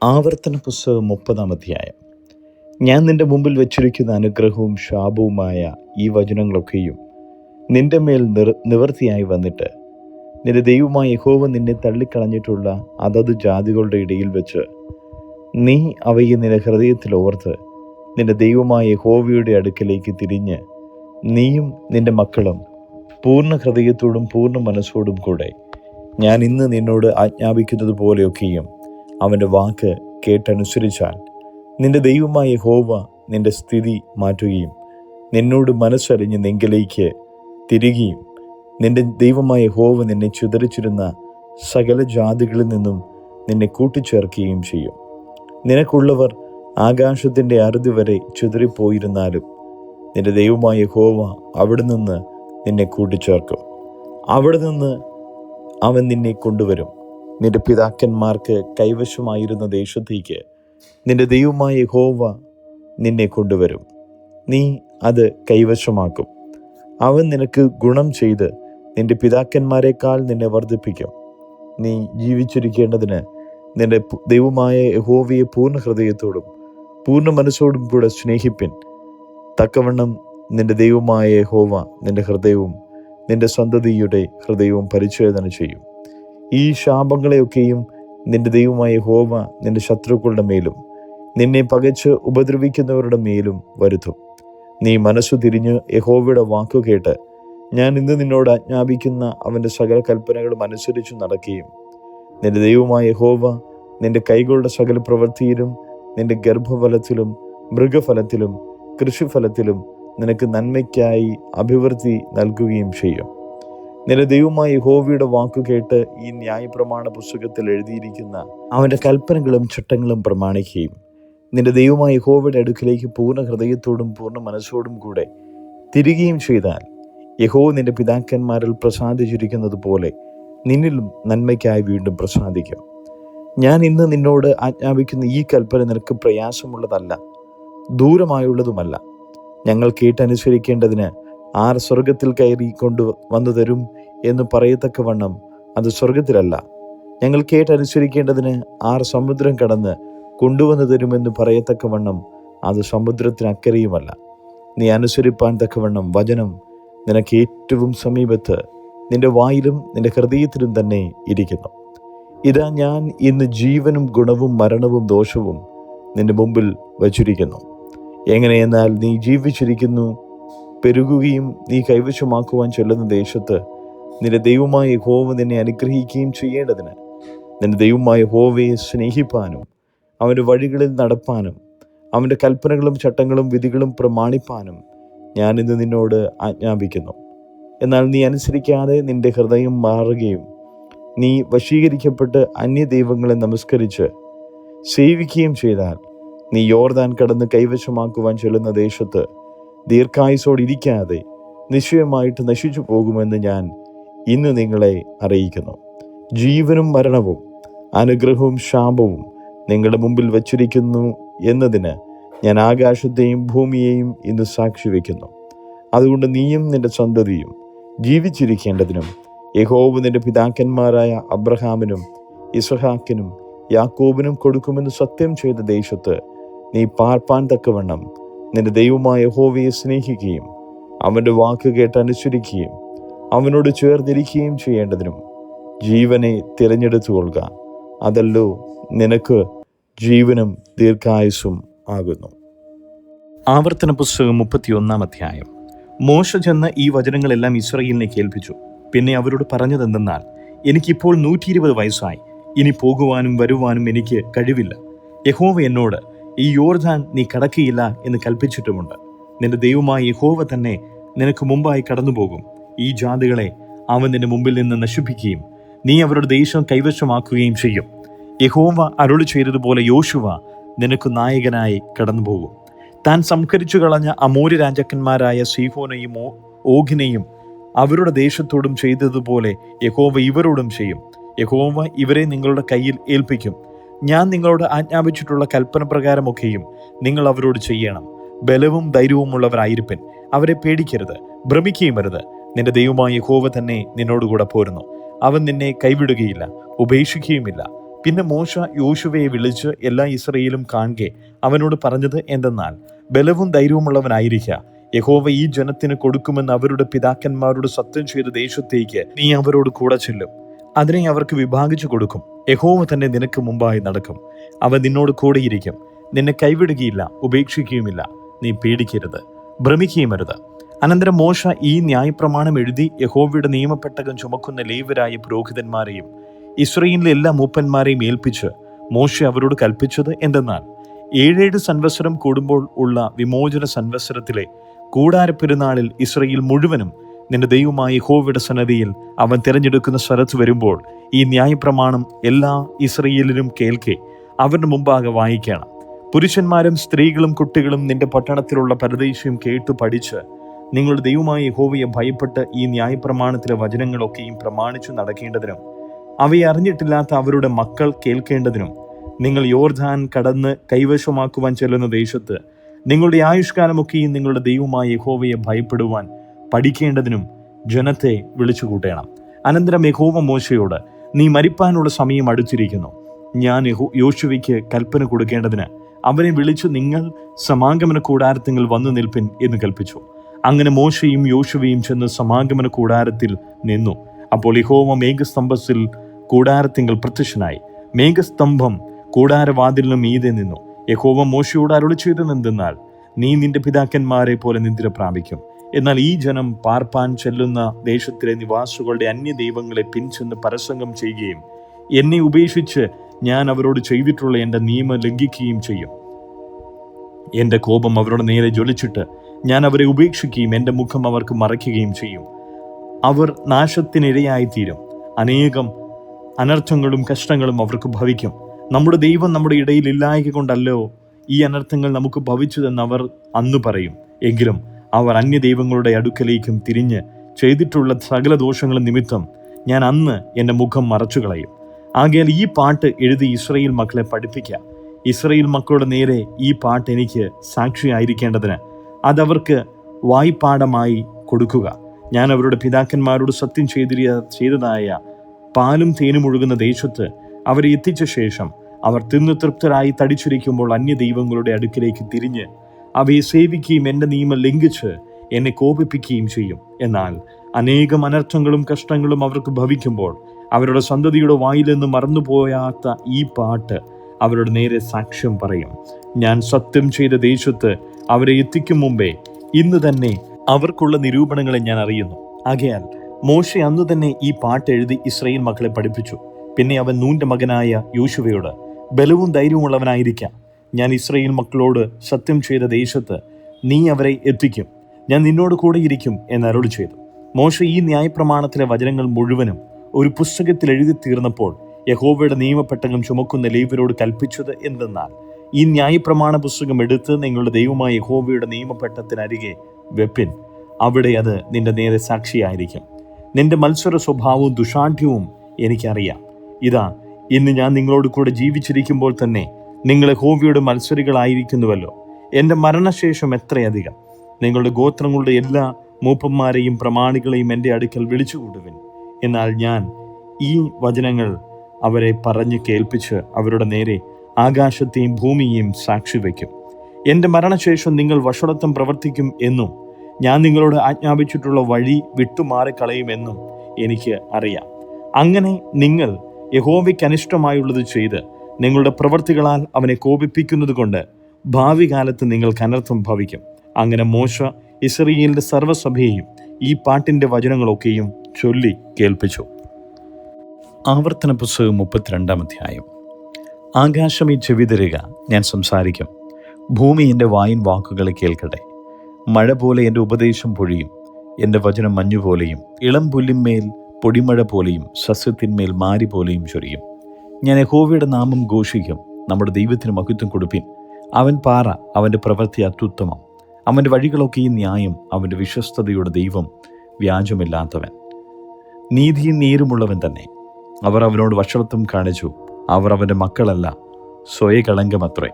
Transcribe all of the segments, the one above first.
ആവർത്തന പുസ്തകം 30-ാം അധ്യായം. ഞാൻ നിന്റെ മുമ്പിൽ വച്ചിരിക്കുന്ന അനുഗ്രഹവും ശാപവുമായ ഈ വചനങ്ങളൊക്കെയും നിന്റെ മേൽ നിവൃത്തിയായി വന്നിട്ട്, നിന്റെ ദൈവമായ യഹോവ നിന്നെ തള്ളിക്കളഞ്ഞിട്ടുള്ള അതത് ജാതികളുടെ ഇടയിൽ വെച്ച് നീ അവയെ നിന്റെ ഹൃദയത്തിൽ ഓർത്ത് നിന്റെ ദൈവമായ യഹോവയുടെ അടുക്കലേക്ക് തിരിഞ്ഞ് നീയും നിന്റെ മക്കളും പൂർണ്ണ ഹൃദയത്തോടും പൂർണ്ണ മനസ്സോടും കൂടെ ഞാൻ ഇന്ന് നിന്നോട് ആജ്ഞാപിക്കുന്നത് പോലെയൊക്കെയും അവൻ്റെ വാക്ക് കേട്ടനുസരിച്ചാൽ, നിന്റെ ദൈവമായ യഹോവ നിന്റെ സ്ഥിതി മാറ്റുകയും നിന്നോട് മനസ്സറിഞ്ഞ് നിങ്കലേക്ക് തിരികെയും നിന്റെ ദൈവമായ യഹോവ നിന്നെ ചിതറിച്ചിരുന്ന സകല ജാതികളിൽ നിന്നും നിന്നെ കൂട്ടിച്ചേർക്കുകയും ചെയ്യും. നിനക്കുള്ളവർ ആകാശത്തിൻ്റെ അറുതി വരെ ചിതറിപ്പോയിരുന്നാലും നിന്റെ ദൈവമായ യഹോവ അവിടെ നിന്ന് നിന്നെ കൂട്ടിച്ചേർക്കും. അവിടെ നിന്ന് അവൻ നിന്നെ കൊണ്ടുവരും. നിന്റെ പിതാക്കന്മാർക്ക് കൈവശമായിരുന്ന ദേശത്തേക്ക് നിന്റെ ദൈവമായ യഹോവ നിന്നെ കൊണ്ടുവരും. നീ അത് കൈവശമാക്കും. അവൻ നിനക്ക് ഗുണം ചെയ്ത് നിന്റെ പിതാക്കന്മാരെക്കാൾ നിന്നെ വർദ്ധിപ്പിക്കും. നീ ജീവിച്ചിരിക്കേണ്ടതിന് നിന്റെ ദൈവമായ യഹോവയെ പൂർണ്ണ ഹൃദയത്തോടും പൂർണ്ണ മനസ്സോടും കൂടെ സ്നേഹിപ്പിൻ. തക്കവണ്ണം നിന്റെ ദൈവമായ യഹോവ നിന്റെ ഹൃദയവും നിന്റെ സന്തതിയുടെ ഹൃദയവും പരിച്ഛേദന ചെയ്യും. ഈ ശാപങ്ങളെയൊക്കെയും നിന്റെ ദൈവമായ യഹോവ നിന്റെ ശത്രുക്കളുടെ മേലും നിന്നെ പകച്ച് ഉപദ്രവിക്കുന്നവരുടെ മേലും വരുത്തും. നീ മനസ്സു തിരിഞ്ഞ് യഹോവയുടെ വാക്കു കേട്ട് ഞാൻ ഇന്ന് നിന്നോട് ആജ്ഞാപിക്കുന്ന അവൻ്റെ സകല കൽപ്പനകളും അനുസരിച്ചു നടക്കുകയും നിന്റെ ദൈവമായ യഹോവ നിന്റെ കൈകളുടെ സകല പ്രവൃത്തിയിലും നിന്റെ ഗർഭഫലത്തിലും മൃഗഫലത്തിലും കൃഷിഫലത്തിലും നിനക്ക് നന്മയ്ക്കായി അഭിവൃദ്ധി നൽകുകയും ചെയ്യും. നിന്റെ ദൈവമായ യഹോവയുടെ വാക്കു കേട്ട് ഈ ന്യായപ്രമാണ പുസ്തകത്തിൽ എഴുതിയിരിക്കുന്ന അവൻ്റെ കൽപ്പനകളും ചട്ടങ്ങളും പ്രമാണിക്കുകയും നിന്റെ ദൈവമായ യഹോവയുടെ അടുക്കിലേക്ക് പൂർണ്ണ ഹൃദയത്തോടും പൂർണ്ണ മനസ്സോടും കൂടെ തിരികെയും ചെയ്താൽ, യഹോവ നിന്റെ പിതാക്കന്മാരിൽ പ്രസാദിച്ചിരിക്കുന്നത് പോലെ നിന്നിലും നന്മയ്ക്കായി വീണ്ടും പ്രസാദിക്കും. ഞാൻ ഇന്ന് നിന്നോട് ആജ്ഞാപിക്കുന്ന ഈ കൽപ്പന നിനക്ക് പ്രയാസമുള്ളതല്ല, ദൂരമായുള്ളതുമല്ല. ഞങ്ങൾ കേട്ടനുസരിക്കേണ്ടതിന് ആർ സ്വർഗത്തിൽ കയറി വന്നു തരും എന്ന് പറയത്തക്കവണ്ണം അത് സ്വർഗത്തിലല്ല. ഞങ്ങൾ കേട്ടനുസരിക്കേണ്ടതിന് ആർ സമുദ്രം കടന്ന് കൊണ്ടുവന്നു തരുമെന്ന് പറയത്തക്കവണ്ണം അത് സമുദ്രത്തിനക്കരയുമല്ല. നീ അനുസരിപ്പാൻ തക്കവണ്ണം വചനം നിനക്ക് ഏറ്റവും സമീപത്ത് നിന്റെ വായിലും നിന്റെ ഹൃദയത്തിലും തന്നെ ഇരിക്കുന്നു. ഇതാ ഞാൻ ഇന്ന് ജീവനും ഗുണവും മരണവും ദോഷവും നിന്റെ മുമ്പിൽ വച്ചിരിക്കുന്നു. എങ്ങനെയെന്നാൽ നീ ജീവിച്ചിരിക്കുന്നു, പെരുകുകയും നീ കൈവശമാക്കുവാൻ ചൊല്ലുന്ന ദേശത്ത് നിന്റെ ദൈവമായ യഹോവ നിന്നെ അനുഗ്രഹിക്കുകയും ചെയ്യേണ്ടതിന് നിന്റെ ദൈവമായ യഹോവയെ സ്നേഹിപ്പാനും അവൻ്റെ വഴികളിൽ നടപ്പാനും അവൻ്റെ കൽപ്പനകളും ചട്ടങ്ങളും വിധികളും പ്രമാണിപ്പാനും ഞാൻ ഇന്ന് നിന്നോട് ആജ്ഞാപിക്കുന്നു. എന്നാൽ നീ അനുസരിക്കാതെ നിന്റെ ഹൃദയം മാറുകയും നീ വശീകരിക്കപ്പെട്ട് അന്യദൈവങ്ങളെ നമസ്കരിച്ച് സേവിക്കുകയും ചെയ്താൽ, നീ യോർദാൻ കടന്ന് കൈവശമാക്കുവാൻ ചൊല്ലുന്ന ദേശത്ത് ദീർഘായുസോടിരിക്കാതെ നിശ്ചയമായിട്ട് നശിച്ചു പോകുമെന്ന് ഞാൻ ഇന്ന് നിങ്ങളെ അറിയിക്കുന്നു. ജീവനും മരണവും അനുഗ്രഹവും ശാപവും നിങ്ങളുടെ മുമ്പിൽ വച്ചിരിക്കുന്നു എന്നതിന് ഞാൻ ആകാശത്തെയും ഭൂമിയെയും ഇന്ന് സാക്ഷി വയ്ക്കുന്നു. അതുകൊണ്ട് നീയും നിന്റെ സന്തതിയും ജീവിച്ചിരിക്കേണ്ടതിനും യഹോവ നിന്റെ പിതാക്കന്മാരായ അബ്രഹാമിനും ഇസ്ഹാക്കിനും യാക്കോബിനും കൊടുക്കുമെന്ന് സത്യം ചെയ്ത ദേശത്ത് നീ പാർപ്പാൻ തക്കവണ്ണം നിന്റെ ദൈവമായ യഹോവയെ സ്നേഹിക്കുകയും അവൻ്റെ വാക്ക് കേട്ടനുസരിക്കുകയും അവനോട് ചേർന്നിരിക്കുകയും ചെയ്യേണ്ടതിനും ജീവനെ തിരഞ്ഞെടുത്തുകൊള്ളുക. അതല്ലോ നിനക്ക് ജീവനും ദീർഘായുസ്സും ആകുന്നു. ആവർത്തന പുസ്തകം 31-ാം അധ്യായം. മോശ ചെന്ന് ഈ വചനങ്ങളെല്ലാം ഇസ്രായേലിനെ കേൾപ്പിച്ചു. പിന്നെ അവരോട് പറഞ്ഞതെന്തെന്നാൽ, എനിക്കിപ്പോൾ 120 വയസ്സായി, ഇനി പോകുവാനും വരുവാനും എനിക്ക് കഴിവില്ല. യഹോവ എന്നോട് ഈ യോർദാൻ നീ കടക്കുകയില്ല എന്ന് കൽപ്പിച്ചിട്ടുമുണ്ട്. നിന്റെ ദൈവമായ യഹോവ തന്നെ നിനക്ക് മുമ്പായി കടന്നുപോകും. ഈ ജാതികളെ അവൻ നിന്റെ മുമ്പിൽ നിന്ന് നശിപ്പിക്കുകയും നീ അവരുടെ ദേശം കൈവശമാക്കുകയും ചെയ്യും. യഹോവ അരുളി ചെയ്തതുപോലെ യോശുവ നിനക്ക് നായകനായി കടന്നുപോകും. താൻ സംഹരിച്ചു കളഞ്ഞ അമോരി രാജാക്കന്മാരായ സീഹോനെയും ഓഗിനെയും അവരുടെ ദേശത്തോടും ചെയ്തതുപോലെ യഹോവ ഇവരോടും ചെയ്യും. യഹോവ ഇവരെ നിങ്ങളുടെ കയ്യിൽ ഏൽപ്പിക്കും. ഞാൻ നിങ്ങളോട് ആജ്ഞാപിച്ചിട്ടുള്ള കൽപ്പന പ്രകാരമൊക്കെയും നിങ്ങൾ അവരോട് ചെയ്യണം. ബലവും ധൈര്യവുമുള്ളവരായിരിപ്പിൻ. അവരെ പേടിക്കരുത്, ഭ്രമിക്കുകയും അരുത്. നിന്റെ ദൈവമായ യഹോവ തന്നെ നിന്നോടുകൂടെ പോരുന്നു. അവൻ നിന്നെ കൈവിടുകയില്ല, ഉപേക്ഷിക്കുകയുമില്ല. പിന്നെ മോശ യോശുവയെ വിളിച്ച് എല്ലാ ഇസ്രായേലും കാണെ അവനോട് പറഞ്ഞത് എന്തെന്നാൽ, ബലവും ധൈര്യവുമുള്ളവനായിരിക്കുക. യഹോവ ഈ ജനത്തിന് കൊടുക്കുമെന്ന് അവരുടെ പിതാക്കന്മാരോട് സത്യം ചെയ്ത ദേശത്തേക്ക് നീ അവരോട് കൂടെ ചെല്ലും. അതിനെ അവർക്ക് വിഭാഗിച്ചു കൊടുക്കും. യഹോവ തന്നെ നിനക്ക് മുമ്പായി നടക്കും. അവൻ നിന്നോട് കൂടെയിരിക്കും. നിന്നെ കൈവിടുകയില്ല, ഉപേക്ഷിക്കുകയുമില്ല. നീ പേടിക്കരുത്, ഭ്രമിക്കുകയുമരുത്. അനന്തരം മോശ ഈ ന്യായപ്രമാണം എഴുതി യഹോവയുടെ നിയമപ്പെട്ടകം ചുമക്കുന്ന ലേവ്യരായ പുരോഹിതന്മാരെയും ഇസ്രായേലിലെ എല്ലാ മൂപ്പന്മാരെയും ഏൽപ്പിച്ച് മോശ അവരോട് കൽപ്പിച്ചത് എന്തെന്നാൽ, 7 സംവത്സരം കൂടുമ്പോൾ ഉള്ള വിമോചന സംവത്സരത്തിലെ കൂടാരപ്പെരുന്നാളിൽ ഇസ്രായേൽ മുഴുവനും നിന്റെ ദൈവമായ യഹോവയുടെ സന്നിധിയിൽ അവൻ തിരഞ്ഞെടുക്കുന്ന സ്ഥലത്ത് വരുമ്പോൾ ഈ ന്യായപ്രമാണം എല്ലാ ഇസ്രായേലിനും കേൾക്കെ അവരുടെ മുമ്പാകെ വായിക്കണം. പുരുഷന്മാരും സ്ത്രീകളും കുട്ടികളും നിന്റെ പട്ടണത്തിലുള്ള പരദേശിയും കേട്ടു പഠിച്ച് നിങ്ങളുടെ ദൈവമായ യഹോവയെ ഭയപ്പെട്ട് ഈ ന്യായപ്രമാണത്തിലെ വചനങ്ങളൊക്കെയും പ്രമാണിച്ചു നടക്കേണ്ടതിനും അവയെ അറിഞ്ഞിട്ടില്ലാത്ത അവരുടെ മക്കൾ കേൾക്കേണ്ടതിനും നിങ്ങൾ യോർദാൻ കടന്ന് കൈവശമാക്കുവാൻ ചെല്ലുന്ന ദേശത്ത് നിങ്ങളുടെ ആയുഷ്കാലമൊക്കെയും നിങ്ങളുടെ ദൈവമായ യഹോവയെ ഭയപ്പെടുവാൻ പഠിക്കേണ്ടതിനും ജനത്തെ വിളിച്ചുകൂട്ടണം. അനന്തരം യഹോവ മോശയോട്, നീ മരിപ്പാനുള്ള സമയം അടുത്തിരിക്കുന്നു. ഞാൻ യോശുവയ്ക്ക് കൽപ്പന കൊടുക്കേണ്ടതിന് അവനെ വിളിച്ചു നിങ്ങൾ സമാഗമന കൂടാരത്തിൽ വന്നു നിൽപ്പിൻ എന്ന് കൽപ്പിച്ചു. അങ്ങനെ മോശയും യോശുവയും ചെന്ന് സമാഗമന കൂടാരത്തിൽ നിന്നു. അപ്പോൾ യഹോവ മേഘസ്തംഭത്തിൽ കൂടാരത്തിങ്കൽ പ്രത്യക്ഷനായി. മേഘസ്തംഭം കൂടാരവാതിലിനും മീതെ നിന്നു. യഹോവ മോശയോട് അരുളി ചെയ്തതെന്തെന്നാൽ, നീ നിന്റെ പിതാക്കന്മാരെ പോലെ നിദ്ര പ്രാപിക്കും. എന്നാൽ ഈ ജനം പാർപ്പാൻ ചെല്ലുന്ന ദേശത്തിലെ നിവാസികളുടെ അന്യദൈവങ്ങളെ പിൻചെന്ന് പരസംഗം ചെയ്യുകയും എന്നെ ഉപേക്ഷിച്ച് ഞാൻ അവരോട് ചെയ്തിട്ടുള്ള എൻ്റെ നിയമം ലംഘിക്കുകയും ചെയ്യും. എൻ്റെ കോപം അവരുടെ നേരെ ജ്വലിച്ചിട്ട് ഞാൻ അവരെ ഉപേക്ഷിക്കുകയും എൻ്റെ മുഖം അവർക്ക് മറയ്ക്കുകയും ചെയ്യും. അവർ നാശത്തിനിരയായിത്തീരും. അനേകം അനർത്ഥങ്ങളും കഷ്ടങ്ങളും അവർക്ക് ഭവിക്കും. നമ്മുടെ ദൈവം നമ്മുടെ ഇടയിൽ ഇല്ലായ്ക കൊണ്ടല്ലോ ഈ അനർത്ഥങ്ങൾ നമുക്ക് ഭവിച്ചതെന്ന് അവർ അന്ന് പറയും. എങ്കിലും അവർ അന്യദൈവങ്ങളുടെ അടുക്കലേക്കും തിരിഞ്ഞ് ചെയ്തിട്ടുള്ള സകല ദോഷങ്ങളും നിമിത്തം ഞാൻ അന്ന് എൻ്റെ മുഖം മറച്ചു കളയും. ആകയാൽ ഈ പാട്ട് എഴുതി ഇസ്രായേൽ മക്കളെ പഠിപ്പിക്കുക. ഇസ്രായേൽ മക്കളുടെ നേരെ ഈ പാട്ട് എനിക്ക് സാക്ഷിയായിരിക്കേണ്ടതിന് അതവർക്ക് വായ്പാഠമായി കൊടുക്കുക. ഞാൻ അവരുടെ പിതാക്കന്മാരോട് സത്യം ചെയ്തതായ പാലും തേനും ഒഴുകുന്ന ദേശത്ത് അവരെ എത്തിച്ച ശേഷം അവർ തിന്നു തൃപ്തരായി തടിച്ചിരിക്കുമ്പോൾ അന്യദൈവങ്ങളുടെ അടുക്കിലേക്ക് തിരിഞ്ഞ് അവയെ സേവിക്കുകയും എൻ്റെ നിയമം ലംഘിച്ച് എന്നെ കോപിപ്പിക്കുകയും ചെയ്യും. എന്നാൽ അനേകം അനർത്ഥങ്ങളും കഷ്ടങ്ങളും അവർക്ക് ഭവിക്കുമ്പോൾ അവരുടെ സന്തതിയുടെ വായിൽ നിന്ന് മറന്നുപോയാത്ത ഈ പാട്ട് അവരുടെ നേരെ സാക്ഷ്യം പറയും. ഞാൻ സത്യം ചെയ്ത ദേശത്ത് അവരെ എത്തിക്കും മുമ്പേ ഇന്ന് തന്നെ അവർക്കുള്ള നിരൂപണങ്ങളെ ഞാൻ അറിയുന്നു. ആകയാൽ മോശ അന്ന് തന്നെ ഈ പാട്ട് എഴുതി ഇസ്രായേൽ മക്കളെ പഠിപ്പിച്ചു. പിന്നെ അവൻ നൂന്റെ മകനായ യോശുവയോട്, ബലവും ധൈര്യവുമുള്ളവനായിരിക്കാം. ഞാൻ ഇസ്രായേൽ മക്കളോട് സത്യം ചെയ്ത ദേശത്ത് നീ അവരെ എത്തിക്കും. ഞാൻ നിന്നോട് കൂടെ ഇരിക്കും എന്ന് അരുളി ചെയ്തു. മോശ ഈ ന്യായപ്രമാണത്തിലെ വചനങ്ങൾ മുഴുവനും ഒരു പുസ്തകത്തിൽ എഴുതി തീർന്നപ്പോൾ യഹോവയുടെ നിയമപ്പെട്ടകം ചുമക്കുന്ന ലേവ്യരോട് കൽപ്പിച്ചത് എന്തെന്നാൽ, ഈ ന്യായപ്രമാണ പുസ്തകം എടുത്ത് നിങ്ങളുടെ ദൈവമായ യഹോവയുടെ നിയമപ്പെട്ടത്തിനരികെ വെപ്പിൻ. അവിടെ അത് നിന്റെ നേരെ സാക്ഷിയായിരിക്കും. നിന്റെ മത്സര സ്വഭാവവും ദുഷാഠ്യവും എനിക്കറിയാം. ഇതാ, ഇന്ന് ഞാൻ നിങ്ങളോട് കൂടെ ജീവിച്ചിരിക്കുമ്പോൾ തന്നെ നിങ്ങൾ യഹോവയുടെ മത്സരികളായിരിക്കുന്നുവല്ലോ. എൻ്റെ മരണശേഷം എത്രയധികം നിങ്ങളുടെ ഗോത്രങ്ങളുടെ എല്ലാ മൂപ്പന്മാരെയും പ്രമാണികളെയും എൻ്റെ അടുക്കൽ വിളിച്ചുകൂടുവിൻ. എന്നാൽ ഞാൻ ഈ വചനങ്ങൾ അവരെ പറഞ്ഞ് കേൾപ്പിച്ച് അവരുടെ നേരെ ആകാശത്തെയും ഭൂമിയെയും സാക്ഷി വയ്ക്കും. എൻ്റെ മരണശേഷം നിങ്ങൾ വഷളത്വം പ്രവർത്തിക്കും എന്നും ഞാൻ നിങ്ങളോട് ആജ്ഞാപിച്ചിട്ടുള്ള വഴി വിട്ടുമാറിക്കളയുമെന്നും എനിക്ക് അറിയാം. അങ്ങനെ നിങ്ങൾ യഹോവയ്ക്ക് അനിഷ്ടമായുള്ളത് ചെയ്ത് നിങ്ങളുടെ പ്രവൃത്തികളാൽ അവനെ കോപിപ്പിക്കുന്നത് കൊണ്ട് ഭാവി കാലത്ത് നിങ്ങൾക്ക് അനർത്ഥം ഭവിക്കും. അങ്ങനെ മോശ ഇസ്രായേലിന്റെ സർവ്വസഭയെയും ഈ പാട്ടിൻ്റെ വചനങ്ങളൊക്കെയും ചൊല്ലി കേൾപ്പിച്ചു. ആവർത്തന പുസ്തകം 32-ാം അധ്യായം. ആകാശമേ ചെവി തരിക, ഞാൻ സംസാരിക്കും. ഭൂമി എൻ്റെ വായിൻ വാക്കുകളെ കേൾക്കട്ടെ. മഴ പോലെ എൻ്റെ ഉപദേശം പൊഴിയും. എൻ്റെ വചനം മഞ്ഞുപോലെയും ഇളം പുല്ലിന്മേൽ പൊടിമഴ പോലെയും സസ്യത്തിന്മേൽ മാരി പോലെയും ചൊരിയും. ഞാൻ യഹോവയുടെ നാമം ഘോഷിക്കും. നമ്മുടെ ദൈവത്തിന് മഹത്വം കൊടുപ്പിൻ. അവൻ പാറ, അവൻ്റെ പ്രവൃത്തി അത്യുത്തമം. അവൻ്റെ വഴികളൊക്കെയും ന്യായം. അവൻ്റെ വിശ്വസ്തതയുടെ ദൈവം വ്യാജമില്ലാത്തവൻ, നീതിയും നീരുമുള്ളവൻ തന്നെ. അവർ അവനോട് വഷളത്വം കാണിച്ചു. അവർ അവൻ്റെ മക്കളല്ല, സ്വയകളങ്കമത്രേ.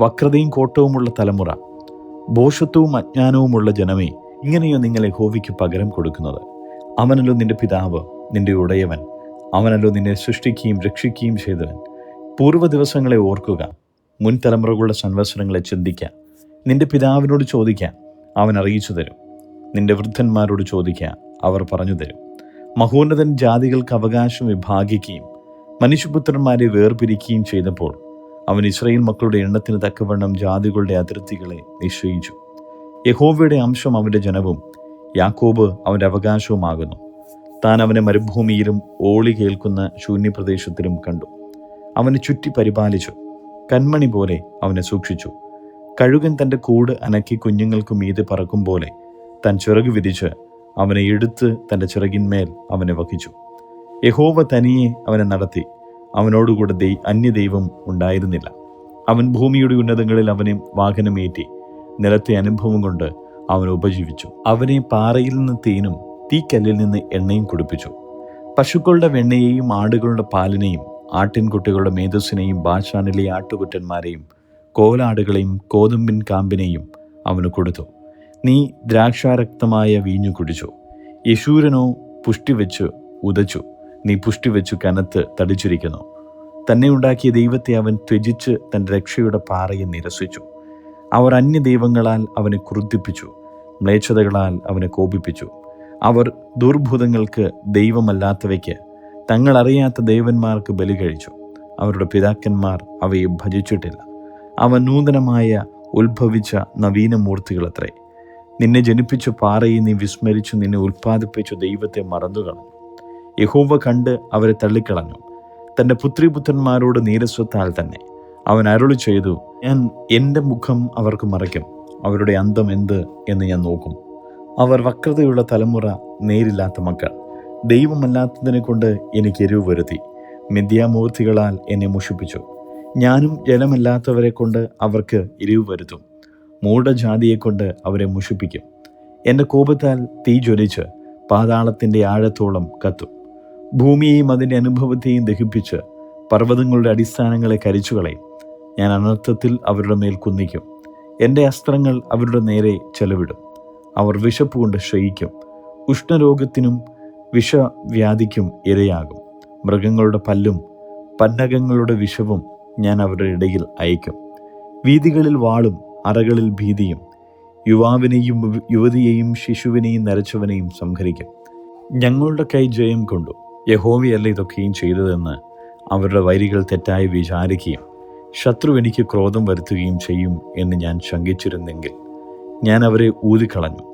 വക്രതയും കോട്ടവുമുള്ള തലമുറ, ഭോഷത്വവും അജ്ഞാനവുമുള്ള ജനമേ, ഇങ്ങനെയോ നിങ്ങൾ യഹോവയ്ക്ക് പകരം കൊടുക്കുന്നത്? അവനല്ലോ നിന്റെ പിതാവ്, നിന്റെ ഉടയവൻ. അവനല്ലോ നിന്നെ സൃഷ്ടിക്കുകയും രക്ഷിക്കുകയും ചെയ്തവൻ. പൂർവ്വ ദിവസങ്ങളെ ഓർക്കുക, മുൻ തലമുറകളുടെ സംവത്സരങ്ങളെ ചിന്തിക്കുക. നിന്റെ പിതാവിനോട് ചോദിക്കുക, അവൻ അറിയിച്ചു തരും. നിന്റെ വൃദ്ധന്മാരോട് ചോദിക്കുക, അവർ പറഞ്ഞു തരും. മഹോന്നതൻ ജാതികൾക്ക് അവകാശം വിഭാഗിക്കുകയും മനുഷ്യപുത്രന്മാരെ വേർപിരിക്കുകയും ചെയ്തപ്പോൾ അവൻ ഇസ്രായേൽ മക്കളുടെ എണ്ണത്തിന് തക്കവണ്ണം ജാതികളുടെ അതിർത്തികളെ നിശ്ചയിച്ചു. യഹോവയുടെ അംശം അവൻ്റെ ജനവും യാക്കോബ് അവൻ്റെ അവകാശവുമാകുന്നു. താൻ അവനെ മരുഭൂമിയിലും ഓളി കേൾക്കുന്ന ശൂന്യപ്രദേശത്തിലും കണ്ടു. അവനെ ചുറ്റി പരിപാലിച്ചു, കൺമണി പോലെ അവനെ സൂക്ഷിച്ചു. കഴുകൻ തൻ്റെ കൂട് അനക്കി കുഞ്ഞുങ്ങൾക്ക് മീതെ പറക്കും പോലെ താൻ ചിറക് വിരിച്ച് അവനെ എടുത്ത് തൻ്റെ ചിറകിന്മേൽ അവനെ വഹിച്ചു. യഹോവ തനിയെ അവനെ നടത്തി. അവനോടുകൂടെ അന്യദൈവം ഉണ്ടായിരുന്നില്ല. അവൻ ഭൂമിയുടെ ഉന്നതങ്ങളിൽ അവനെ വാഹനമേറ്റി നിലത്തെ അനുഭവം കൊണ്ട് അവൻ ഉപജീവിച്ചു. അവനെ പാറയിൽ നിന്ന് തേനും തീക്കല്ലിൽ നിന്ന് എണ്ണയും കുടിപ്പിച്ചു. പശുക്കളുടെ വെണ്ണയെയും ആടുകളുടെ പാലിനെയും ആട്ടിൻകുട്ടികളുടെ മേധസ്സിനെയും ബാഷാനിലെ ആട്ടുകുറ്റന്മാരെയും കോലാടുകളെയും കോതമ്പിൻ കാമ്പിനെയും അവന് കൊടുത്തു. നീ ദ്രാക്ഷാരക്തമായ വീഞ്ഞു കുടിച്ചു. യശൂരനോ പുഷ്ടിവെച്ച് ഉദച്ചു. നീ പുഷ്ടിവെച്ചു കനത്ത് തടിച്ചിരിക്കുന്നു. തന്നെ ഉണ്ടാക്കിയ ദൈവത്തെ അവൻ ത്യജിച്ച് തൻ്റെ രക്ഷയുടെ പാറയെ നിരസിച്ചു. അവർ അന്യദൈവങ്ങളാൽ അവനെ ക്രുദ്ധിപ്പിച്ചു, മ്ലേച്ഛതകളാൽ അവനെ കോപിപ്പിച്ചു. അവർ ദുർഭൂതങ്ങൾക്ക് ദൈവമല്ലാത്തവയ്ക്ക് തങ്ങളറിയാത്ത ദേവന്മാർക്ക് ബലി കഴിച്ചു. അവരുടെ പിതാക്കന്മാർ അവയെ ഭജിച്ചിട്ടില്ല. അവ നൂതനമായ ഉത്ഭവിച്ച നവീന മൂർത്തികളത്രേ. നിന്നെ ജനിപ്പിച്ച പാറയെ നീ വിസ്മരിച്ചു, നിന്നെ ഉൽപ്പാദിപ്പിച്ച ദൈവത്തെ മറന്നുകളഞ്ഞു. യഹോവ കണ്ട് അവരെ തള്ളിക്കളഞ്ഞു. തൻ്റെ പുത്രിപുത്രന്മാരോട് നീരസത്താൽ തന്നെ അവൻ അരുളി ചെയ്തു, ഞാൻ എൻ്റെ മുഖം അവർക്ക് മറയ്ക്കും. അവരുടെ അന്തം എന്ത് എന്ന് ഞാൻ നോക്കും. അവർ വക്രതയുള്ള തലമുറ, നേരില്ലാത്ത മക്കൾ. ദൈവമല്ലാത്തതിനെ കൊണ്ട് എനിക്ക് എരിവ് വരുത്തി. മിഥ്യാമൂർത്തികളാൽ എന്നെ മുഷിപ്പിച്ചു. ഞാനും ജലമല്ലാത്തവരെ കൊണ്ട് അവർക്ക് എരിവ് വരുത്തും. മൂഢജാതിയെക്കൊണ്ട് അവരെ മുഷിപ്പിക്കും. എൻ്റെ കോപത്താൽ തീ ജ്വലിച്ച് പാതാളത്തിൻ്റെ ആഴത്തോളം കത്തും. ഭൂമിയെയും അതിൻ്റെ അനുഭവത്തെയും ദഹിപ്പിച്ച് പർവ്വതങ്ങളുടെ അടിസ്ഥാനങ്ങളെ കരിച്ചുകളയും. ഞാൻ അനർത്ഥത്തിൽ അവരുടെ മേൽ കുന്നിക്കും. എൻ്റെ അസ്ത്രങ്ങൾ അവരുടെ നേരെ ചെലവിടും. അവർ വിശപ്പ് കൊണ്ട് ക്ഷയിക്കും. ഉഷ്ണരോഗത്തിനും വിഷവ്യാധിക്കും ഇരയാകും. മൃഗങ്ങളുടെ പല്ലും പന്നകങ്ങളുടെ വിഷവും ഞാൻ അവരുടെ ഇടയിൽ അയക്കും. വീഥികളിൽ വാളും അറകളിൽ ഭീതിയും. യുവാവിനെയും യുവതിയെയും ശിശുവിനെയും നരച്ചവനെയും സംഹരിക്കും. ഞങ്ങളുടെ കൈ ജയം കൊണ്ടു. യഹോവയല്ല ഇതൊക്കെയും ചെയ്തതെന്ന് അവരുടെ വൈരികൾ തെറ്റായി വിചാരിക്കുകയും ശത്രു എനിക്ക് ക്രോധം വരുത്തുകയും ചെയ്യും എന്ന് ഞാൻ ശങ്കിച്ചിരുന്നെങ്കിൽ ഞാൻ അവരെ ഊതിക്കളഞ്ഞു.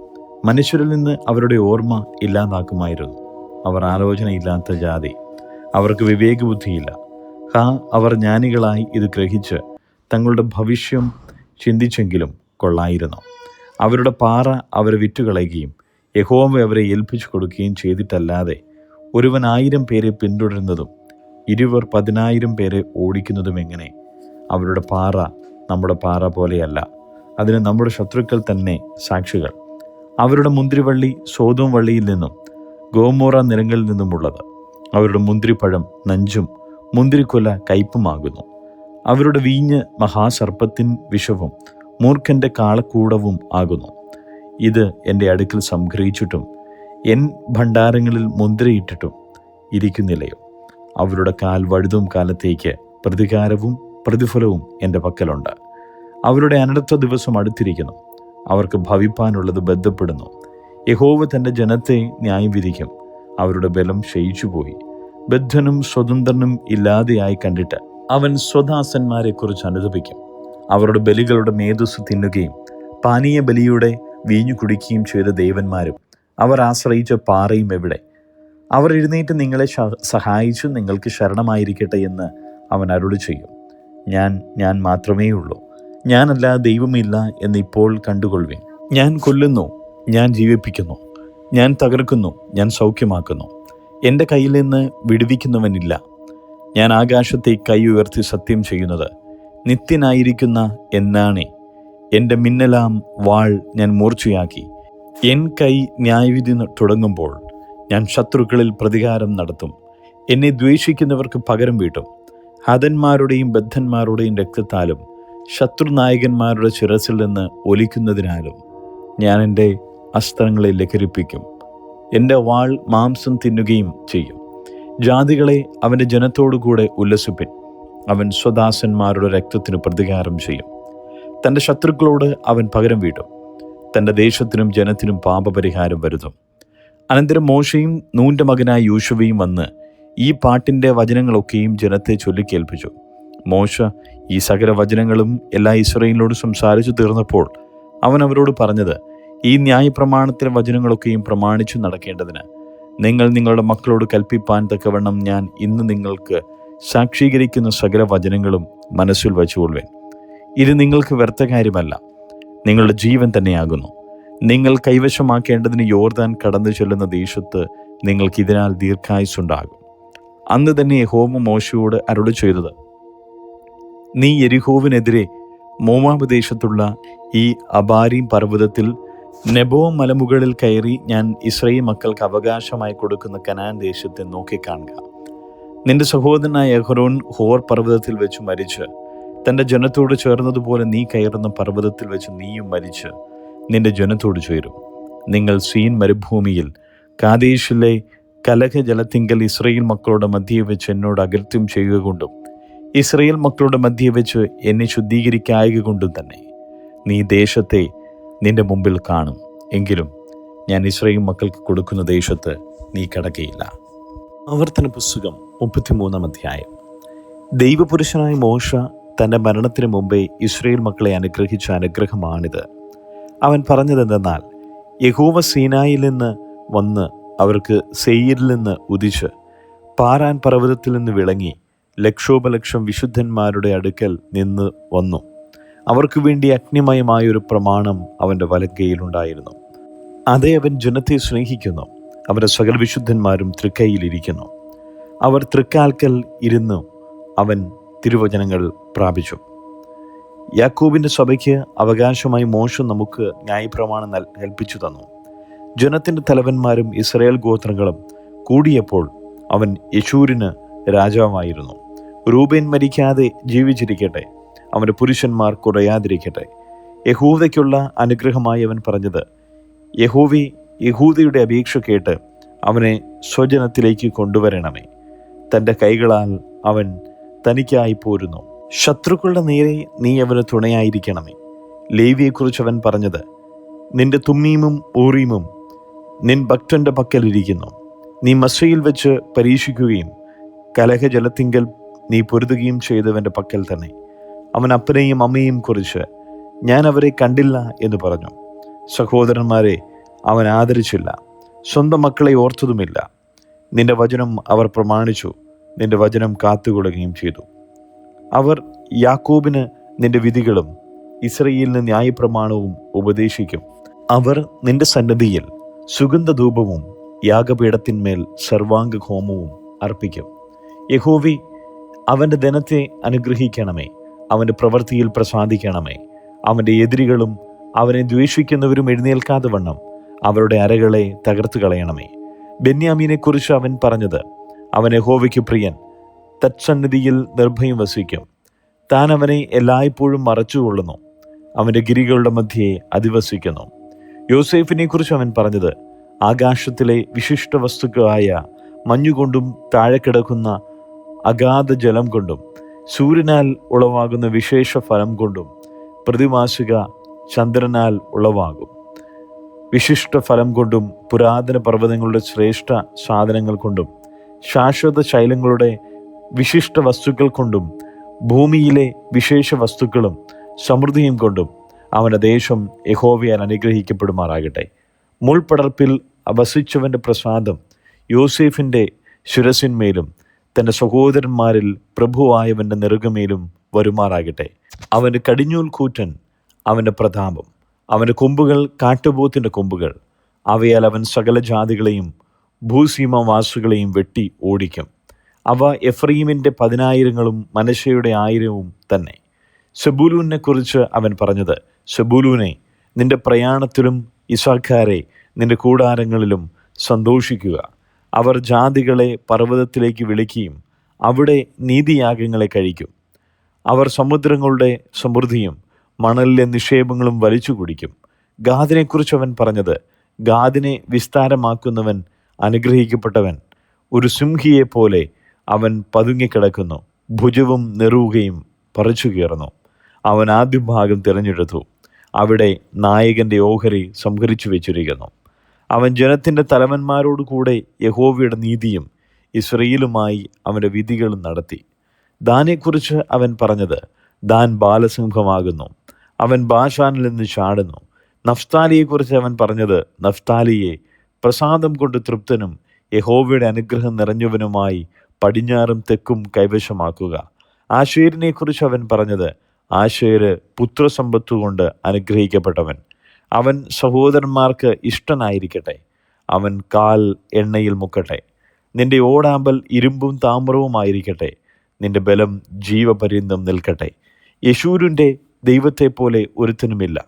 മനുഷ്യരിൽ നിന്ന് അവരുടെ ഓർമ്മ ഇല്ലാതാക്കുമായിരുന്നു. അവർ ആലോചനയില്ലാത്ത ജാതി, അവർക്ക് വിവേകബുദ്ധിയില്ല. അവർ ജ്ഞാനികളായി ഇത് ഗ്രഹിച്ച് തങ്ങളുടെ ഭവിഷ്യം ചിന്തിച്ചെങ്കിലും കൊള്ളായിരുന്നു. അവരുടെ പാറ അവരെ വിറ്റുകളയുകയും യഹോവ അവരെ ഏൽപ്പിച്ചു കൊടുക്കുകയും ചെയ്തിട്ടല്ലാതെ ഒരുവൻ 1000 പേരെ പിന്തുടരുന്നതും 20 10,000 പേരെ ഓടിക്കുന്നതും എങ്ങനെ? അവരുടെ പാറ നമ്മുടെ പാറ പോലെയല്ല. അതിന് നമ്മുടെ ശത്രുക്കൾ തന്നെ സാക്ഷികൾ. അവരുടെ മുന്തിരിവള്ളി സോദോം വള്ളിയിൽ നിന്നും ഗോമോറ നിലങ്ങളിൽ നിന്നുമുള്ളത്. അവരുടെ മുന്തിരിപ്പഴം നഞ്ചും മുന്തിരിക്കൊല കയ്പുമാകുന്നു. അവരുടെ വീഞ്ഞ് മഹാസർപ്പത്തിൻ വിഷവും മൂർഖൻ്റെ കാളക്കൂടവും ആകുന്നു. ഇത് എൻ്റെ അടുക്കൽ സംഗ്രഹിച്ചിട്ടും എൻ ഭണ്ഡാരങ്ങളിൽ മുദ്രയിട്ടിട്ടും ഇരിക്കുന്നില്ലയോ? അവരുടെ കാൽ വഴുതും കാലത്തേക്ക് പ്രതികാരവും പ്രതിഫലവും എൻ്റെ പക്കലുണ്ട്. അവരുടെ അനർത്ഥ ദിവസം അടുത്തിരിക്കുന്നു. അവർക്ക് ഭവിപ്പാനുള്ളത് ബന്ധപ്പെടുന്നു. യഹോവ തൻ്റെ ജനത്തെ ന്യായം വിധിക്കും. അവരുടെ ബലം ക്ഷയിച്ചുപോയി. ബദ്ധനും സ്വതന്ത്രനും ഇല്ലാതെയായി കണ്ടിട്ട് അവൻ സ്വദാസന്മാരെക്കുറിച്ച് അനുതപിക്കും. അവരുടെ ബലികളുടെ മേധസ്സു തിന്നുകയും പാനീയ ബലിയുടെ വീഞ്ഞു കുടിക്കുകയും ചെയ്ത ദേവന്മാരും അവർ ആശ്രയിച്ച പാറയും എവിടെ? അവർ എഴുന്നേറ്റ് നിങ്ങളെ സഹായിച്ചു നിങ്ങൾക്ക് ശരണമായിരിക്കട്ടെ എന്ന് അവൻ അരുളി ചെയ്യും. ഞാൻ മാത്രമേ ഉള്ളൂ, ഞാനല്ലാതെ ദൈവമില്ല എന്ന് ഇപ്പോൾ കണ്ടുകൊള്ളുവിൻ. ഞാൻ കൊല്ലുന്നു, ഞാൻ ജീവിപ്പിക്കുന്നു, ഞാൻ തകർക്കുന്നു, ഞാൻ സൗഖ്യമാക്കുന്നു. എൻ്റെ കയ്യിൽ നിന്ന് വിടുവിക്കുന്നവനില്ല. ഞാൻ ആകാശത്തെ കൈ ഉയർത്തി സത്യം ചെയ്യുന്നത് നിത്യനായിരിക്കുന്ന എന്നാണേ. എൻ്റെ മിന്നലാം വാൾ ഞാൻ മൂർച്ചയാക്കി. എൻ കൈ ന്യായവിധി തുടങ്ങുമ്പോൾ ഞാൻ ശത്രുക്കളിൽ പ്രതികാരം നടത്തും. എന്നെ ദ്വേഷിക്കുന്നവർക്ക് പകരം വീട്ടും. ഹതന്മാരുടെയും ബദ്ധന്മാരുടെയും രക്തത്താലും ശത്രുനായകന്മാരുടെ ശിരസിൽ നിന്ന് ഒലിക്കുന്നതിനാലും ഞാൻ എൻ്റെ അസ്ത്രങ്ങളെ ലഹരിപ്പിക്കും. എൻ്റെ വാൾ മാംസം തിന്നുകയും ചെയ്യും. ജാതികളെ അവൻ്റെ ജനത്തോടുകൂടെ ഉല്ലസിപ്പിൻ. അവൻ സ്വദാസന്മാരുടെ രക്തത്തിന് പ്രതികാരം ചെയ്യും. തൻ്റെ ശത്രുക്കളോട് അവൻ പകരം വീട്ടും. തൻ്റെ ദേശത്തിനും ജനത്തിനും പാപപരിഹാരം വരുത്തും. അനന്തരം മോശയും നൂൻ്റെ മകനായ യോശുവയും വന്ന് ഈ പാട്ടിൻ്റെ വചനങ്ങളൊക്കെയും ജനത്തെ ചൊല്ലിക്കേൽപ്പിച്ചു. മോശ ഈ സകല വചനങ്ങളും എല്ലാ ഇസ്രായേലിനോട് സംസാരിച്ചു തീർന്നപ്പോൾ അവൻ അവരോട് പറഞ്ഞത്, ഈ ന്യായപ്രമാണത്തിലെ വചനങ്ങളൊക്കെയും പ്രമാണിച്ചു നടക്കേണ്ടതിന് നിങ്ങൾ നിങ്ങളുടെ മക്കളോട് കൽപ്പിപ്പാൻ തക്കവണ്ണം ഞാൻ ഇന്ന് നിങ്ങൾക്ക് സാക്ഷീകരിക്കുന്ന സകല വചനങ്ങളും മനസ്സിൽ വച്ചുകൊള്ളുവേൻ. ഇത് നിങ്ങൾക്ക് വ്യർത്ഥ കാര്യമല്ല, നിങ്ങളുടെ ജീവൻ തന്നെയാകുന്നു. നിങ്ങൾ കൈവശമാക്കേണ്ടതിന് യോർദാൻ കടന്നു ചെല്ലുന്ന ദേശത്ത് നിങ്ങൾക്ക് ഇതിനാൽ ദീർഘായുസ്സുണ്ടാകും. അന്ന് തന്നെ യഹോവ മോശയോട് അരുളി ചെയ്തത്, നീ യെരിഹോവിനെതിരെ മോവാബ് ദേശത്തുള്ള ഈ അബാരീം പർവ്വതത്തിൽ നെബോ മലമുകളിൽ കയറി ഞാൻ ഇസ്രായേൽ മക്കൾക്ക് അവകാശമായി കൊടുക്കുന്ന കനാൻ ദേശത്തെ നോക്കിക്കാണുക. നിന്റെ സഹോദരനായ അഹരോൻ ഹോർ പർവ്വതത്തിൽ വെച്ച് മരിച്ച് തൻ്റെ ജനത്തോട് ചേർന്നതുപോലെ നീ കയറുന്ന പർവ്വതത്തിൽ വെച്ച് നീയും മരിച്ച് നിന്റെ ജനത്തോട് ചേരും. നിങ്ങൾ സീൻ മരുഭൂമിയിൽ കാദേശിലെ കലഹജലത്തിങ്കൽ ഇസ്രായേൽ മക്കളുടെ മധ്യേ വെച്ച് എന്നോട് അകൃത്യം ചെയ്യുക കൊണ്ടും ഇസ്രായേൽ മക്കളുടെ മധ്യേ വെച്ച് എന്നെ ശുദ്ധീകരിക്കായക കൊണ്ടും തന്നെ നീ ദേശത്തെ നിന്റെ മുമ്പിൽ കാണും. എങ്കിലും ഞാൻ ഇസ്രായേൽ മക്കൾക്ക് കൊടുക്കുന്ന ദേശത്ത് നീ കടക്കയില്ല. ആവർത്തന പുസ്തകം 33-ാം അധ്യായം. ദൈവപുരുഷനായ മോശ തൻ്റെ മരണത്തിന് മുമ്പേ ഇസ്രായേൽ മക്കളെ അനുഗ്രഹിച്ച അനുഗ്രഹമാണിത്. അവൻ പറഞ്ഞതെന്തെന്നാൽ, യഹോവ സീനായിൽ നിന്ന് വന്ന് അവർക്ക് സെയീരിൽ നിന്ന് ഉദിച്ച് പാരാൻ പർവ്വതത്തിൽ നിന്ന് വിളങ്ങി ലക്ഷോപലക്ഷം വിശുദ്ധന്മാരുടെ അടുക്കൽ നിന്ന് വന്നു. അവർക്ക് വേണ്ടി അഗ്നിമയമായൊരു പ്രമാണം അവൻ്റെ വലങ്കയിലുണ്ടായിരുന്നു. അതേ അവൻ ജനത്തെ സ്നേഹിക്കുന്നു. അവൻ്റെ സകല വിശുദ്ധന്മാരും തൃക്കൈയിലിരിക്കുന്നു. അവർ തൃക്കാൽക്കൽ ഇരുന്നു അവൻ തിരുവചനങ്ങൾ പ്രാപിച്ചു. യാക്കോബിൻ്റെ സഭയ്ക്ക് അവകാശമായി മോശ നമുക്ക് ന്യായപ്രമാണം കൽപ്പിച്ചു തന്നു. ജനത്തിൻ്റെ തലവന്മാരും ഇസ്രായേൽ ഗോത്രങ്ങളും കൂടിയപ്പോൾ അവൻ യെശൂരിന് രാജാവായിരുന്നു. റൂബേൻ മരിക്കാതെ ജീവിച്ചിരിക്കട്ടെ, അവൻ്റെ പുരുഷന്മാർ കുറയാതിരിക്കട്ടെ. യഹൂദയ്ക്കുള്ള അനുഗ്രഹമായി അവൻ പറഞ്ഞത്, യഹൂദയുടെ അപേക്ഷ കേട്ട് അവനെ സ്വജനത്തിലേക്ക് കൊണ്ടുവരണമേ. തൻ്റെ കൈകളാൽ അവൻ തനിക്കായി പോരുന്നു. ശത്രുക്കളുടെ നേരെ നീ അവന് തുണയായിരിക്കണമേ. ലേവിയെക്കുറിച്ച് അവൻ പറഞ്ഞത്, നിന്റെ തുമ്മീമും ഊറീമും നിൻ ഭക്തൻ്റെ പക്കലിരിക്കുന്നു. നീ മസ്സയിൽ വെച്ച് പരീക്ഷിക്കുകയും കലഹജലത്തിങ്കൽ നീ പൊരുതുകയും ചെയ്തവൻ്റെ പക്കൽ തന്നെ. അവൻ അപ്പനെയും അമ്മയെയും കുറിച്ച് ഞാൻ അവരെ കണ്ടില്ല എന്ന് പറഞ്ഞു. സഹോദരന്മാരെ അവൻ ആദരിച്ചില്ല, സ്വന്തം മക്കളെ ഓർത്തതുമില്ല. നിന്റെ വചനം അവർ പ്രമാണിച്ചു, നിന്റെ വചനം കാത്തുകൊള്ളുകയും ചെയ്തു. അവർ യാക്കോബിന് നിന്റെ വിധികളും ഇസ്രായേലിന് ന്യായപ്രമാണവും ഉപദേശിക്കും. അവർ നിന്റെ സന്നദ്ധിയിൽ സുഗന്ധധൂപവും യാഗപീഠത്തിന്മേൽ സർവാംഗ ഹോമവും അർപ്പിക്കും. യഹോവേ, അവൻ്റെ ധനത്തെ അനുഗ്രഹിക്കണമേ. അവൻ്റെ പ്രവൃത്തിയിൽ പ്രസാദിക്കണമേ. അവൻ്റെ എതിരികളും അവനെ ദ്വേഷിക്കുന്നവരും എഴുന്നേൽക്കാതെ വണ്ണം അവരുടെ അരകളെ തകർത്ത് കളയണമേ. ബെന്യാമീനെക്കുറിച്ച് അവൻ പറഞ്ഞത്, അവൻ യഹോവയ്ക്ക് പ്രിയൻ, തത്സന്നിധിയിൽ നിർഭയം വസിക്കും. താൻ അവനെ എല്ലായ്പ്പോഴും മറച്ചുകൊള്ളുന്നു, അവൻ്റെ ഗിരികളുടെ മധ്യേ അധിവസിക്കുന്നു. യോസേഫിനെക്കുറിച്ച് അവൻ പറഞ്ഞത്, ആകാശത്തിലെ വിശിഷ്ട വസ്തുക്കളായ മഞ്ഞുകൊണ്ടും താഴെ കിടക്കുന്ന അഗാധ ജലം കൊണ്ടും സൂര്യനാൽ ഉളവാകുന്ന വിശേഷ ഫലം കൊണ്ടും പ്രതിമാസിക ചന്ദ്രനാൽ ഉളവാകും. വിശിഷ്ട ഫലം കൊണ്ടും പുരാതന പർവ്വതങ്ങളുടെ ശ്രേഷ്ഠ സാധനങ്ങൾ കൊണ്ടും ശാശ്വത ശൈലങ്ങളുടെ വിശിഷ്ട വസ്തുക്കൾ കൊണ്ടും ഭൂമിയിലെ വിശേഷ വസ്തുക്കളും സമൃദ്ധിയും കൊണ്ടും അവൻ്റെ ദേശം യഹോവയാൽ അനുഗ്രഹിക്കപ്പെടുമാറാകട്ടെ. മുൾപടർപ്പിൽ വസിച്ചവൻ്റെ പ്രസാദം യോസേഫിൻ്റെ ശിരസിന്മേലും തൻ്റെ സഹോദരന്മാരിൽ പ്രഭുവായവൻ്റെ നെറുകമേലും വരുമാറാകട്ടെ. അവൻ്റെ കടിഞ്ഞൂൽ കൂറ്റൻ അവൻ്റെ പ്രതാപം, അവൻ്റെ കൊമ്പുകൾ കാട്ടുപോത്തിൻ്റെ കൊമ്പുകൾ. അവയാൽ അവൻ സകല ജാതികളെയും ഭൂസീമവാസികളെയും വെട്ടി ഓടിക്കും. അവ എഫ്രയീമിൻ്റെ 10,000 മനശ്ശെയുടെ 1,000 തന്നെ. സെബൂലൂനെ കുറിച്ച് അവൻ പറഞ്ഞത്, സെബൂലൂനെ, നിന്റെ പ്രയാണത്തിലും ഇസ്സാഖാരെ നിന്റെ കൂടാരങ്ങളിലും സന്തോഷിക്കുക. അവർ ജാതികളെ പർവ്വതത്തിലേക്ക് വിളിക്കുകയും അവിടെ നീതിയാഗങ്ങളെ കഴിക്കും. അവർ സമുദ്രങ്ങളുടെ സമൃദ്ധിയും മണലിലെ നിക്ഷേപങ്ങളും വലിച്ചു കുടിക്കും. ഗാദിനെക്കുറിച്ച് അവൻ പറഞ്ഞത്, ഗാദിനെ വിസ്താരമാക്കുന്നവൻ അനുഗ്രഹിക്കപ്പെട്ടവൻ. ഒരു സിംഹിയെപ്പോലെ അവൻ പതുങ്ങിക്കിടക്കുന്നു. ഭുജവും നെറുകയും പറിച്ചു കീറുന്നു. അവൻ ആദ്യ ഭാഗം തിരഞ്ഞെടുത്തു. അവിടെ നായകൻ്റെ ഓഹരി സംഹരിച്ചു വെച്ചിരിക്കുന്നു. അവൻ ജനത്തിൻ്റെ തലവന്മാരോട് കൂടെ യഹോവയുടെ നീതിയും ഇസ്രയേലുമായി അവൻ്റെ വിധികളും നടത്തി. ദാനെക്കുറിച്ച് അവൻ പറഞ്ഞത്, ദാൻ ബാലസിംഹമാകുന്നു, അവൻ ബാശാനിൽ നിന്ന് ചാടുന്നു. നഫ്താലിയെക്കുറിച്ച് അവൻ പറഞ്ഞത്, നഫ്താലിയെ പ്രസാദം കൊണ്ട് തൃപ്തനും യഹോവയുടെ അനുഗ്രഹം നിറഞ്ഞവനുമായി പടിഞ്ഞാറും തെക്കും കൈവശമാക്കുക. ആശേരിനെക്കുറിച്ച് അവൻ പറഞ്ഞത്, ആശേര് പുത്രസമ്പത്തു കൊണ്ട് അനുഗ്രഹിക്കപ്പെട്ടവൻ, അവൻ സഹോദരന്മാർക്ക് ഇഷ്ടനായിരിക്കട്ടെ, അവൻ കാൽ എണ്ണയിൽ മുക്കട്ടെ. നിന്റെ ഓടാമ്പൽ ഇരുമ്പും താമ്രവുമായിരിക്കട്ടെ, നിന്റെ ബലം ജീവപര്യന്തം നിൽക്കട്ടെ. യെശൂരിൻ്റെ ദൈവത്തെപ്പോലെ ഒരുത്തനുമില്ല.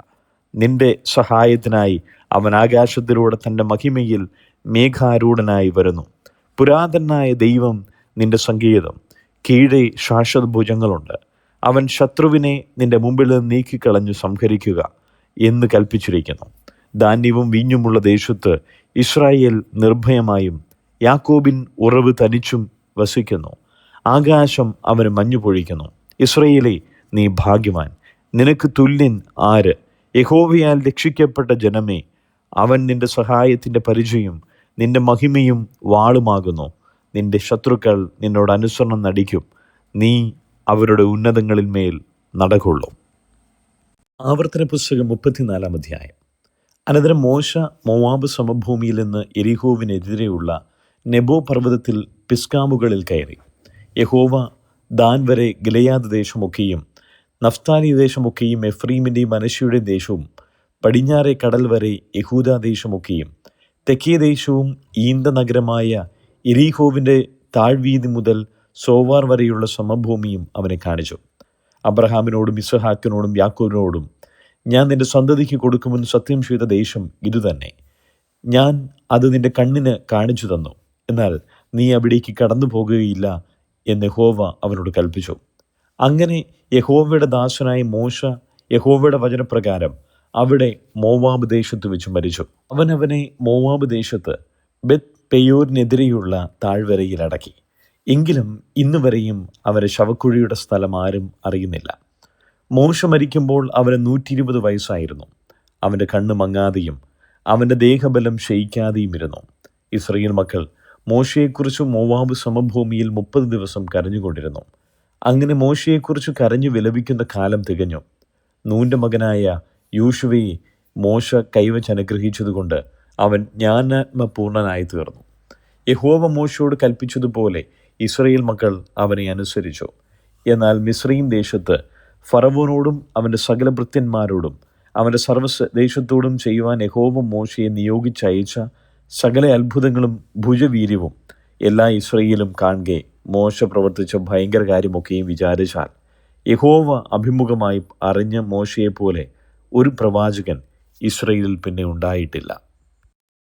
നിന്റെ സഹായത്തിനായി അവൻ ആകാശത്തിലൂടെ തൻ്റെ മഹിമയിൽ മേഘാരൂഢനായി വരുന്നു. പുരാതനായ ദൈവം നിന്റെ സങ്കേതം, കീഴെ ശാശ്വത ഭുജങ്ങളുണ്ട്. അവൻ ശത്രുവിനെ നിന്റെ മുമ്പിൽ നിന്ന് നീക്കിക്കളഞ്ഞു സംഹരിക്കുക എന്ന് കൽപ്പിച്ചിരിക്കുന്നു. ധാന്യവും വീഞ്ഞുമുള്ള ദേശത്ത് ഇസ്രായേൽ നിർഭയമായും യാക്കോബിൻ ഉറവ് തനിച്ചും വസിക്കുന്നു. ആകാശം അവന് മഞ്ഞു പൊഴിക്കുന്നു. ഇസ്രായേലേ, നീ ഭാഗ്യവാൻ, നിനക്ക് തുല്യൻ ആര്? യഹോവയാൽ രക്ഷിക്കപ്പെട്ട ജനമേ, അവൻ നിന്റെ സഹായത്തിൻ്റെ പരിചയം നിന്റെ മഹിമയും വാളുമാകുന്നു. നിന്റെ ശത്രുക്കൾ നിന്നോട് അനുസരണം നടിക്കും, നീ അവരുടെ ഉന്നതങ്ങളിൽ മേൽ നടകൊള്ളും. ആവർത്തന പുസ്തകം 34-ാം അധ്യായം. അനന്തരം മോശ മോവാബ് സമഭൂമിയിൽ നിന്ന് യെരിഹോവിനെതിരെയുള്ള നെബോ പർവ്വതത്തിൽ പിസ്കാമുകളിൽ കയറി. യഹോവ ദാൻ വരെ ഗിലെയാദ് ദേശമൊക്കെയും നഫ്താലി ദേശമൊക്കെയും എഫ്രീമിൻ്റെയും മനശ്ശെയുടെയും ദേശവും പടിഞ്ഞാറെ കടൽ വരെ യഹൂദാ ദേശമൊക്കെയും തെക്കേ ദേശവും ഈന്ത നഗരമായ യെരിഹോവിൻ്റെ താഴ്വീതി മുതൽ സോവാർ വരെയുള്ള സമഭൂമിയും അവനെ കാണിച്ചു. അബ്രഹാമിനോടും ഇസ്ഹാക്കിനോടും യാക്കോബിനോടും ഞാൻ നിന്റെ സന്തതിക്ക് കൊടുക്കുമെന്ന് സത്യം ചെയ്ത ദേശം ഇതുതന്നെ. ഞാൻ അത് നിന്റെ കണ്ണിന് കാണിച്ചു തന്നു, എന്നാൽ നീ അവിടേക്ക് കടന്നു പോകുകയില്ല എന്ന് യഹോവ അവനോട് കൽപ്പിച്ചു. അങ്ങനെ യഹോവയുടെ ദാസനായ മോശ യഹോവയുടെ വചനപ്രകാരം അവിടെ മോവാബ് ദേശത്ത് വെച്ച് മരിച്ചു. അവനെ മോവാബ് ദേശത്ത് ബെത് പെയോരിനെതിരെയുള്ള താഴ്വരയിൽ അടക്കി. എങ്കിലും ഇന്നുവരെയും അവരെ ശവക്കുഴിയുടെ സ്ഥലം ആരും അറിയുന്നില്ല. മോശ മരിക്കുമ്പോൾ അവന് 120 വയസ്സായിരുന്നു. അവൻ്റെ കണ്ണ് മങ്ങാതെയും അവൻ്റെ ദേഹബലം ക്ഷയിക്കാതെയും ഇരുന്നു. ഇസ്രായേൽ മക്കൾ മോശയെക്കുറിച്ച് മോവാബ് സമഭൂമിയിൽ 30 ദിവസം കരഞ്ഞുകൊണ്ടിരുന്നു. അങ്ങനെ മോശയെക്കുറിച്ച് കരഞ്ഞു വിലപിക്കുന്ന കാലം തികഞ്ഞു. നൂൻ്റെ മകനായ യോശുവയെ മോശ കൈവച്ച് അനുഗ്രഹിച്ചതുകൊണ്ട് അവൻ ജ്ഞാനാത്മപൂർണനായി തീർന്നു. യഹോവ മോശയോട് കൽപ്പിച്ചതുപോലെ ഇസ്രായേൽ മക്കൾ അവനെ അനുസരിച്ചു. എന്നാൽ മിസ്രയീം ദേശത്ത് ഫറവോനോടും അവൻ്റെ സകല ഭൃത്യന്മാരോടും അവൻ്റെ സർവ്വദേശത്തോടും ചെയ്യുവാൻ യഹോവ മോശയെ നിയോഗിച്ചയച്ച സകല അത്ഭുതങ്ങളും ഭുജവീര്യവും എല്ലാ ഇസ്രായേലും കാണെ മോശ പ്രവർത്തിച്ച ഭയങ്കര കാര്യമൊക്കെയും വിചാരിച്ചാൽ യഹോവ അഭിമുഖമായി അറിഞ്ഞ മോശയെപ്പോലെ ഒരു പ്രവാചകൻ ഇസ്രായേലിൽ പിന്നെ ഉണ്ടായിട്ടില്ല.